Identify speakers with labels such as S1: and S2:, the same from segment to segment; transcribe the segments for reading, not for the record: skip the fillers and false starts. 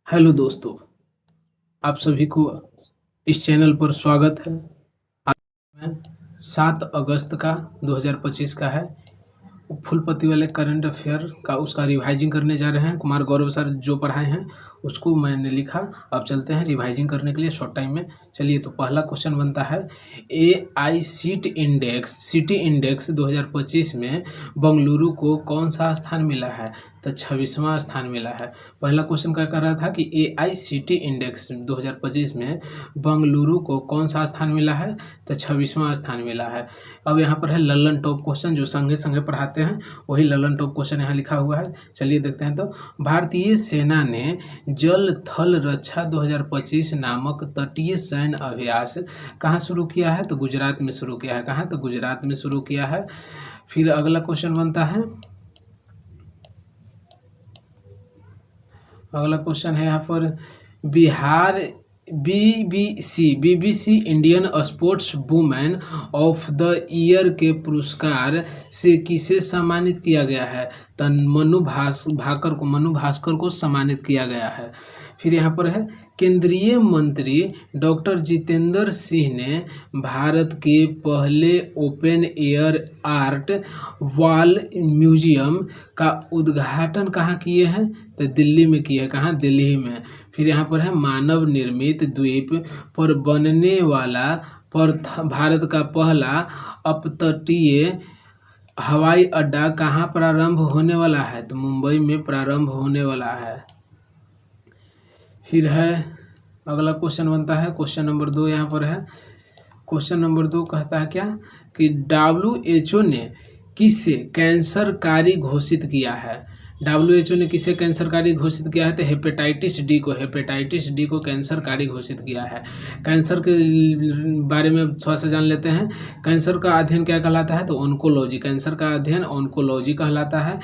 S1: Hello दोस्तों, आप सभी को इस चैनल पर स्वागत है। आज 7 अगस्त का 2025 का है। फुल पत्ती वाले करंट अफेयर का उसका रिवाइजिंग करने जा रहे हैं। कुमार गौरव सर जो पढ़ाए हैं उसको मैंने लिखा। अब चलते हैं रिवाइजिंग करने के लिए शॉर्ट टाइम में। चलिए, तो पहला क्वेश्चन बनता है AI सिटी इंडेक्स 2025 में बंगलुरु को कौन सा स्थान मिला है? तो 26वां स्थान मिला है। पहला क्वेश्चन क्या कर रहा था कि AI सिटी इंडेक्स 2025 में बंगलुरु को कौन सा स्थान मिला है? तो 26वां स्थान मिला है। अब यहाँ पर है लल्लन टॉप क्वेश्चन, जो संगे संगे पढ़ाते हैं वही लल्लन टॉप क्वेश्चन यहाँ लिखा हुआ है। चलिए देखते हैं। तो भारतीय सेना ने जल थल रक्षा 2025 नामक तटीय सैन्य अभ्यास कहाँ शुरू किया है? तो गुजरात में शुरू किया है। कहाँ? तो गुजरात में शुरू किया है। फिर अगला क्वेश्चन बनता है, अगला क्वेश्चन है यहाँ पर Bihar BBC Indian sports women of the year के पुरस्कार से किसे सम्मानित किया गया है? तो मनु भास्कर को सम्मानित किया गया है। फिर यहाँ पर है केंद्रीय मंत्री डॉक्टर जितेंद्र सिंह ने भारत के पहले open air art wall museum का उद्घाटन कहाँ किए हैं? तो दिल्ली में किए हैं। कहाँ? दिल्ली में। फिर यहाँ पर है मानव निर्मित द्वीप पर बनने वाला भारत का पहला अपतटीय हवाई अड्डा कहाँ प्रारंभ होने वाला है? तो मुंबई में प्रारंभ होने वाला है। फिर है अगला क्वेश्चन बनता है क्वेश्चन नंबर 2। यहाँ पर है क्वेश्चन नंबर 2 कहता है क्या कि WHO ने किसे कैंसरकारी घोषित किया है? WHO ने किसे कैंसरकारी घोषित किया है? तो हेपेटाइटिस डी को कैंसरकारी घोषित किया है। कैंसर के बारे में थोड़ा सा जान लेते हैं। कैंसर का अध्ययन क्या कहलाता है? तो ऑन्कोलॉजी। कैंसर का अध्ययन ऑन्कोलॉजी कहलाता है।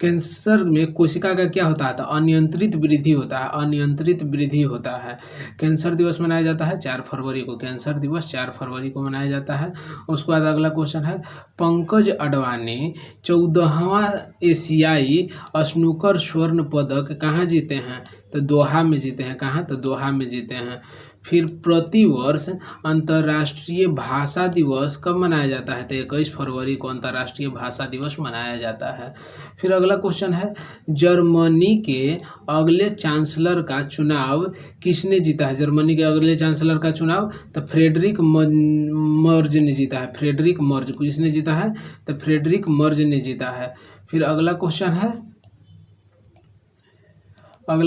S1: कैंसर में कोशिका का क्या होता है? तो अनियंत्रित वृद्धि होता है। अनियंत्रित वृद्धि होता है। कैंसर दिवस मनाया जाता है 4 फरवरी को। कैंसर दिवस 4 फरवरी को मनाया जाता है। उसके बाद अगला क्वेश्चन है पंकज अडवाणी 14वां एशियाई स्नूकर स्वर्ण पदक कहाँ जीते हैं? तो दोहा में जीते हैं। कहाँ? तो दोहा में जीते हैं। फिर प्रतिवर्ष अंतर्राष्ट्रीय भाषा दिवस कब मनाया जाता है? तो 21 फरवरी को अंतर्राष्ट्रीय भाषा दिवस मनाया जाता है। फिर अगला क्वेश्चन है जर्मनी के अगले चांसलर का चुनाव किसने जीता है? जर्मनी के अगले चांसलर का चुनाव तो फ्रेडरिक मर्ज ने जीता है। फ्रेडरिक मर्ज किसने जीता है? तो फ्रेडरिक मर्ज ने जीता है। फिर अगला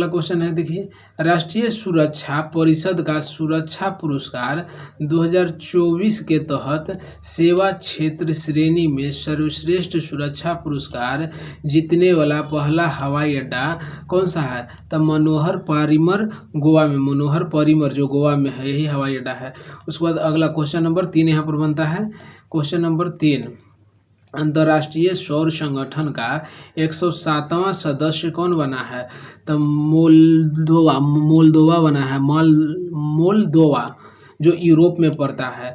S1: क्वेश्चन है देखिए, राष्ट्रीय सुरक्षा परिषद का सुरक्षा पुरस्कार 2024 के तहत सेवा क्षेत्र श्रेणी में सर्वश्रेष्ठ सुरक्षा पुरस्कार जीतने वाला पहला हवाई अड्डा कौन सा है? तो मनोहर पारीमर गोवा में। मनोहर पारीमर जो गोवा में है यही हवाई अड्डा है। उसके बाद अगला क्वेश्चन नंबर 3 यहाँ पर बनता है। क्वेश्चन नंबर 3, अंतर्राष्ट्रीय सौर संगठन का 107वां सदस्य कौन बना है? तो मोल्दोवा बना है। मोल्दोवा जो यूरोप में पड़ता है।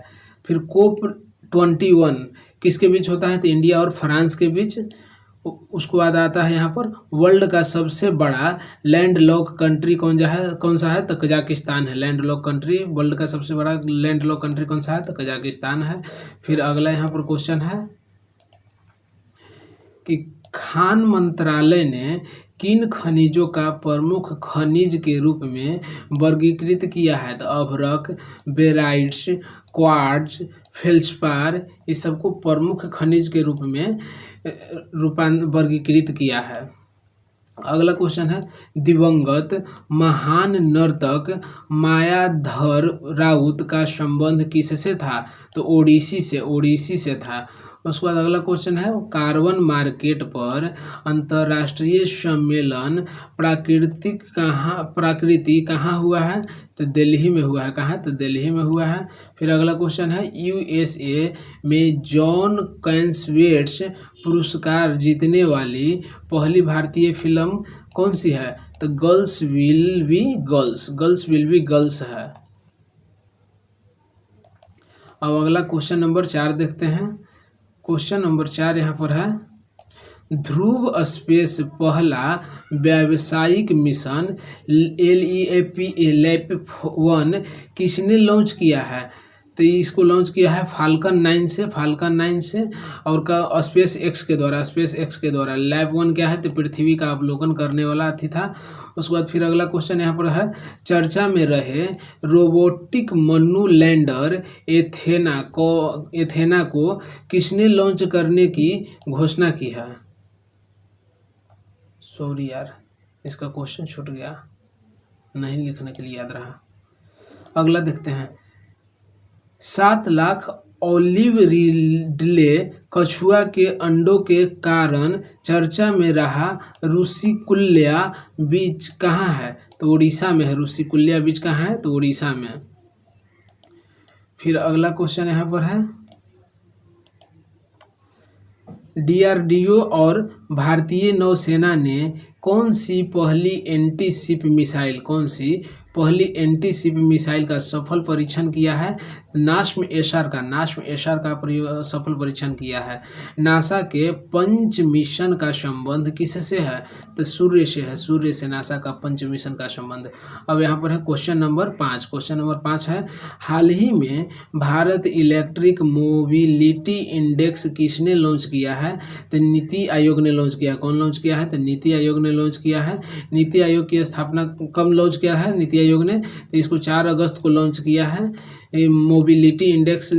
S1: फिर COP21 किसके बीच होता है? तो इंडिया और फ्रांस के बीच। उसके बाद आता है यहाँ पर वर्ल्ड का सबसे बड़ा लैंड लॉक कंट्री कौन सा है? तो कजाकिस्तान है। लैंड लॉक कंट्री, वर्ल्ड का सबसे बड़ा लैंड लॉक कंट्री कौन सा है? तो कजाकिस्तान है। फिर अगला यहाँ पर क्वेश्चन है कि खान मंत्रालय ने किन खनिजों का प्रमुख खनिज के रूप में वर्गीकृत किया है? तो अभ्रक, बेराइट्स, क्वार्ट्ज, फेल्सपार इस सबको प्रमुख खनिज के रूप में वर्गीकृत किया है। अगला क्वेश्चन है दिवंगत महान नर्तक मायाधर राउत का संबंध किससे था? तो ओडिसी से था। उसके बाद अगला क्वेश्चन है कार्बन मार्केट पर अंतर्राष्ट्रीय सम्मेलन प्राकृति कहाँ हुआ है? तो दिल्ली में हुआ है। कहाँ? तो दिल्ली में हुआ है। फिर अगला क्वेश्चन है USA में जॉन कैसवेट्स पुरस्कार जीतने वाली पहली भारतीय फिल्म कौन सी है? तो गर्ल्स विल बी गर्ल्स है। अब अगला क्वेश्चन नंबर 4 देखते हैं। क्वेश्चन नंबर 4 यहाँ पर है ध्रुव स्पेस पहला व्यावसायिक मिशन LEAP-1 किसने लॉन्च किया है? तो इसको लॉन्च किया है फाल्कन 9 से और का स्पेस एक्स के द्वारा। लैब 1 क्या है? तो पृथ्वी का अवलोकन करने वाला अथी था। उसके बाद फिर अगला क्वेश्चन यहाँ पर है, चर्चा में रहे रोबोटिक मन्नू लैंडर एथेना को किसने लॉन्च करने की घोषणा की है? सॉरी यार, इसका क्वेश्चन छूट गया, नहीं लिखने के लिए याद रहा। अगला देखते हैं, 7 लाख ओलिव रिडले कछुआ के अंडों के कारण चर्चा में रहा ऋषिकुल्या बीच कहाँ है? तो उड़ीसा में है। ऋषिकुल्या बीच कहाँ है? तो उड़ीसा में। फिर अगला क्वेश्चन यहाँ पर है, DRDO और भारतीय नौसेना ने कौन सी पहली एंटी शिप मिसाइल का सफल परीक्षण किया है? नास्म एशर का सफल परीक्षण किया है। नासा के पंच मिशन का संबंध किससे है? तो सूर्य से नासा का पंच मिशन का संबंध। अब यहाँ पर है क्वेश्चन नंबर 5 है, हाल ही में भारत इलेक्ट्रिक मोबिलिटी इंडेक्स किसने लॉन्च किया है? तो नीति आयोग ने लॉन्च किया। कौन लॉन्च किया है? तो नीति आयोग ने लॉन्च किया है। नीति आयोग की स्थापना कब लॉन्च किया है नीति आयोग ने? तो इसको 4 अगस्त को लॉन्च किया है। मोबिलिटी इंडेक्स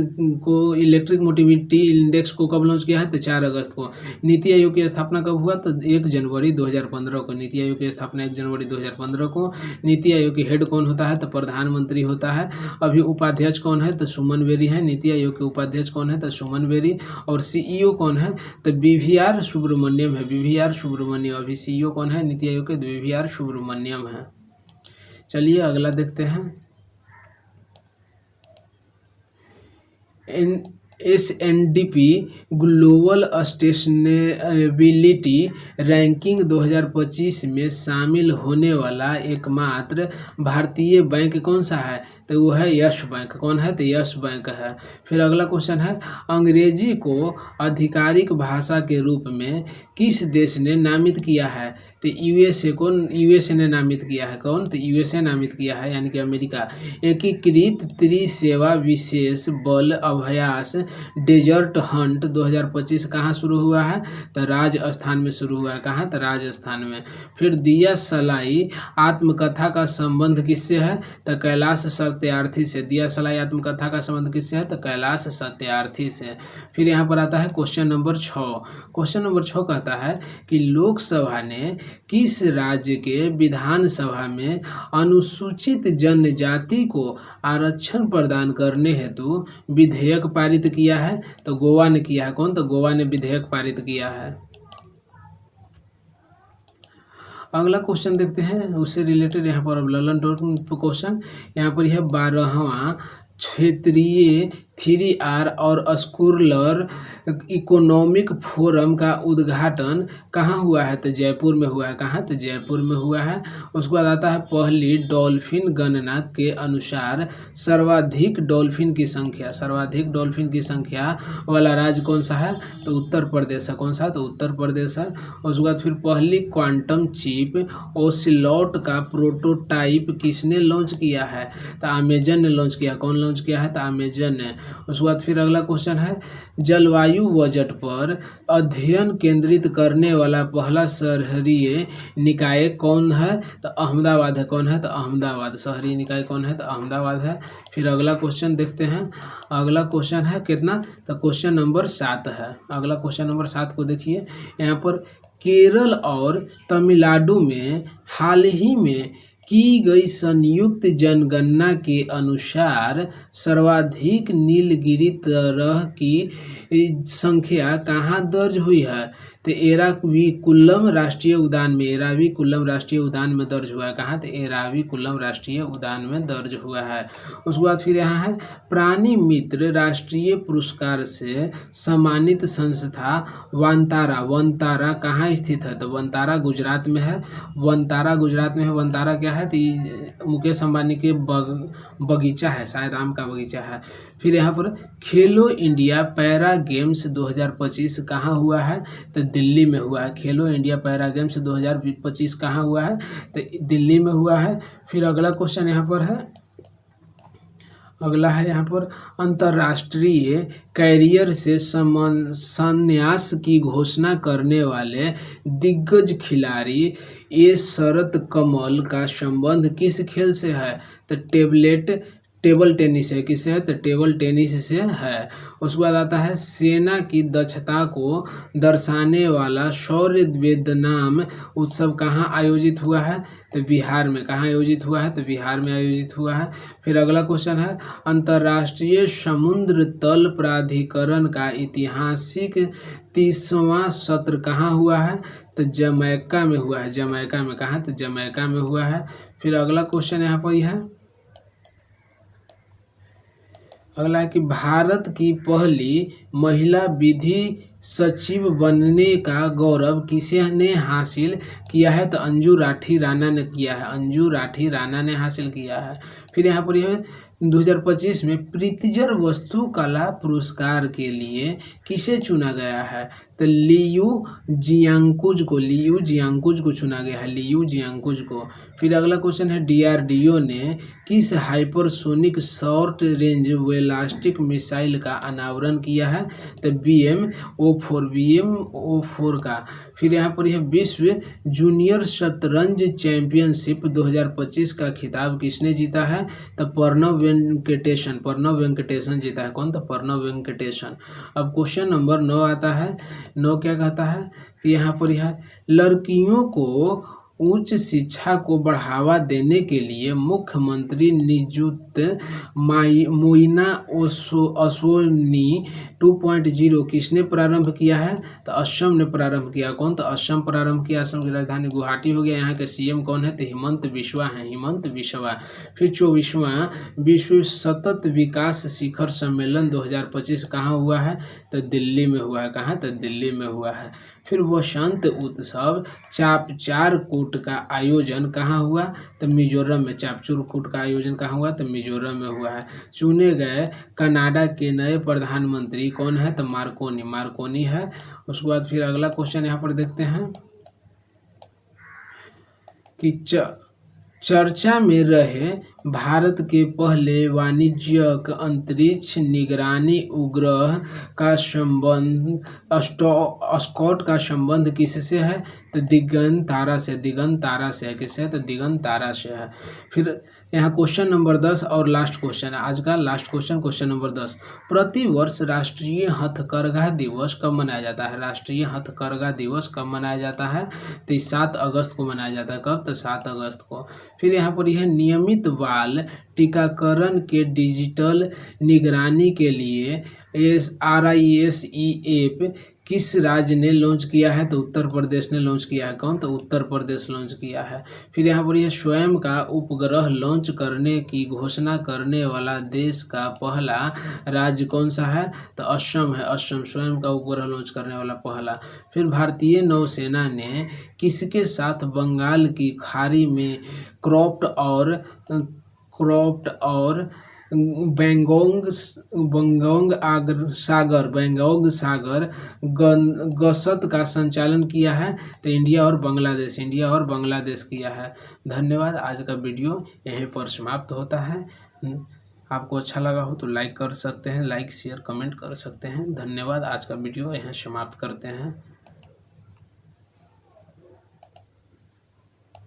S1: को, इलेक्ट्रिक मोबिलिटी इंडेक्स को कब लॉन्च किया है? तो 4 अगस्त को। नीति आयोग की स्थापना कब हुआ? तो 1 जनवरी 2015 को। नीति आयोग की स्थापना 1 जनवरी 2015 को। नीति आयोग के हेड कौन होता है? तो प्रधानमंत्री होता है। अभी उपाध्यक्ष कौन है? तो सुमन बेरी है। नीति आयोग के उपाध्यक्ष कौन है? तो सुमन बेरी। और CEO कौन है? तो BVR सुब्रमण्यम है। अभी CEO कौन है नीति आयोग के? BVR सुब्रमण्यम है। चलिए अगला देखते हैं, SNDP ग्लोबल सस्टेनेबिलिटी रैंकिंग 2025 में शामिल होने वाला एकमात्र भारतीय बैंक कौन सा है? तो वो है यस बैंक। कौन है? तो यस बैंक है। फिर अगला क्वेश्चन है, अंग्रेजी को आधिकारिक भाषा के रूप में किस देश ने नामित किया है? तो यूएसए ने नामित किया है। कौन? तो यूएसए नामित किया है, यानी कि अमेरिका। एकीकृत त्रिसेवा विशेष बल अभ्यास डेजर्ट हंट 2025 कहाँ शुरू हुआ है? तो राजस्थान में शुरू हुआ है। कहाँ? तो राजस्थान में। फिर दिया सलाई आत्मकथा का संबंध किससे है? तो कैलाश सत्यार्थी से। दिया सलाई आत्मकथा का संबंध किससे है? तो कैलाश सत्यार्थी से। फिर यहाँ पर आता है क्वेश्चन नंबर 6। क्वेश्चन नंबर 6 कहता है कि लोकसभा ने किस राज्य के विधानसभा में अनुसूचित जनजाति को आरक्षण प्रदान करने हेतु विधेयक पारित किया है? तो गोवा ने किया है। कौन? तो गोवा ने विधेयक पारित किया है। अगला क्वेश्चन देखते हैं, उससे रिलेटेड यहाँ पर ललन क्वेश्चन। यहाँ पर यह 12वां क्षेत्रीय 3R और स्कूलर इकोनॉमिक फोरम का उद्घाटन कहाँ हुआ है? तो जयपुर में हुआ है। कहाँ? तो जयपुर में हुआ है। उसके बाद आता है, पहली डॉल्फिन गणना के अनुसार सर्वाधिक डॉल्फिन की संख्या वाला राज्य कौन सा है? तो उत्तर प्रदेश है। कौन सा? तो उत्तर प्रदेश है। उसके बाद फिर पहली क्वांटम चिप ओसिलॉट का प्रोटोटाइप किसने लॉन्च किया है? तो अमेजन ने लॉन्च किया। कौन लॉन्च किया है? तो अमेजन ने। उसके बाद फिर अगला क्वेश्चन है, जलवायु बजट पर अध्ययन केंद्रित करने वाला पहला शहरी निकाय कौन है? तो अहमदाबाद है। कौन है? तो अहमदाबाद। शहरी निकाय कौन है? तो अहमदाबाद है। फिर अगला क्वेश्चन देखते हैं। अगला क्वेश्चन है कितना? तो क्वेश्चन नंबर 7 है। अगला क्वेश्चन नंबर 7 को देखिए। यहाँ पर केरल और तमिलनाडु में हाल ही में की गई संयुक्त जनगणना के अनुसार सर्वाधिक नीलगिरी तरह की संख्या कहाँ दर्ज हुई है? तो एराविकुलम राष्ट्रीय उद्यान में दर्ज हुआ है। कहाँ? तो एराविकुलम राष्ट्रीय उद्यान में दर्ज हुआ है। उसके बाद फिर यहाँ है, प्राणी मित्र राष्ट्रीय पुरस्कार से सम्मानित संस्था वनतारा कहाँ स्थित है? तो वनतारा गुजरात में है। वनतारा क्या है तो ये मुकेश अंबानी के बगीचा है, शायद आम का बगीचा है। फिर यहाँ पर खेलो इंडिया पैरा गेम्स 2025 कहाँ हुआ है, तो दिल्ली में हुआ है। खेलो इंडिया पैरा गेम्स 2025 कहाँ हुआ है, तो दिल्ली में हुआ है। फिर अगला क्वेश्चन यहाँ पर है, अगला है यहाँ पर अंतर्राष्ट्रीय कैरियर से संन्यास की घोषणा करने वाले दिग्गज खिलाड़ी ए शरत कमल का संबंध किस खेल से है, तो टेबल टेनिस है। किससे है, तो टेबल टेनिस से है। उसके बाद आता है सेना की दक्षता को दर्शाने वाला शौर्य वेदनाम उत्सव कहाँ आयोजित हुआ है, तो बिहार में। कहाँ आयोजित हुआ है, तो बिहार में आयोजित हुआ है। फिर अगला क्वेश्चन है अंतर्राष्ट्रीय समुद्र तल प्राधिकरण का ऐतिहासिक 30वां सत्र कहाँ हुआ है, तो जमैका में हुआ है। जमैका में। कहाँ, तो जमैका में हुआ है। फिर अगला क्वेश्चन यहाँ पर यह है, अगला है कि भारत की पहली महिला विधि सचिव बनने का गौरव किसे ने हासिल किया है, तो अंजू राठी राणा ने किया है। अंजू राठी राणा ने हासिल किया है। फिर यहाँ पर यह 2025 में प्रीतिजर वस्तुकला पुरस्कार के लिए किसे चुना गया है, तो लियू जियांगकुज को चुना गया है। लियू जियांगकुज को। फिर अगला क्वेश्चन है डीआरडीओ ने किस hypersonic short range ballistic missile का अनावरण किया है, तो BMO4 का। फिर यहाँ पर यह विश्व जूनियर शतरंज चैंपियनशिप 2025 का खिताब किसने जीता है, तो प्रणव वेंकटेशन जीता है। कौन, तो प्रणव वेंकटेशन। अब क्वेश्चन नंबर 9 आता है। 9 क्या कहता है कि यहाँ पर यह लड़कियों को उच्च शिक्षा को बढ़ावा देने के लिए मुख्यमंत्री नियुक्त मोइना अश्विनी 2.0 किसने प्रारंभ किया है, तो असम ने प्रारंभ किया। कौन, तो असम प्रारंभ किया। असम की राजधानी गुवाहाटी हो गया। यहाँ के सीएम कौन है, तो हिमंत बिश्वा है। हिमंत बिश्वा। फिर 24वां विश्व सतत विकास शिखर सम्मेलन 2025 कहाँ हुआ है, तो दिल्ली में हुआ है। कहाँ, तो दिल्ली में हुआ है। फिर वसंत उत्सव चापचारकूट का आयोजन कहाँ हुआ, तो मिजोरम में। चापचारकूट का आयोजन कहाँ हुआ, तो मिजोरम में हुआ है। चुने गए कनाडा के नए प्रधानमंत्री कौन है, तो मार्कोनी है। उसके बाद फिर अगला क्वेश्चन यहाँ पर देखते हैं कि चर्चा में रहे भारत के पहले वाणिज्यिक अंतरिक्ष निगरानी उपग्रह का संबंध स्कॉट का संबंध किससे है, तो दिगंतरा से। किससे है, तो दिगंतरा से है। फिर यहाँ क्वेश्चन नंबर 10 और लास्ट क्वेश्चन है आज का। लास्ट क्वेश्चन नंबर 10, प्रतिवर्ष राष्ट्रीय हथकरघा दिवस कब मनाया जाता है। राष्ट्रीय हथकरघा दिवस कब मनाया जाता है, तो 7 अगस्त को मनाया जाता है। कब, तो 7 अगस्त को। फिर यहाँ पर यह नियमित बाल टीकाकरण के डिजिटल निगरानी के लिए RISEAP किस राज्य ने लॉन्च किया है, तो उत्तर प्रदेश ने लॉन्च किया है। कौन, तो उत्तर प्रदेश लॉन्च किया है। फिर यहाँ पर यह स्वयं का उपग्रह लॉन्च करने की घोषणा करने वाला देश का पहला राज्य कौन सा है, तो असम है। असम स्वयं का उपग्रह लॉन्च करने वाला पहला। फिर भारतीय नौसेना ने किसके साथ बंगाल की खाड़ी में क्रॉप्ड और बेंगोंग सागर गसत का संचालन किया है, तो इंडिया और बांग्लादेश किया है। धन्यवाद। आज का वीडियो यहीं पर समाप्त होता है। आपको अच्छा लगा हो तो लाइक कर सकते हैं, लाइक शेयर कमेंट कर सकते हैं। धन्यवाद। आज का वीडियो यहाँ समाप्त करते हैं।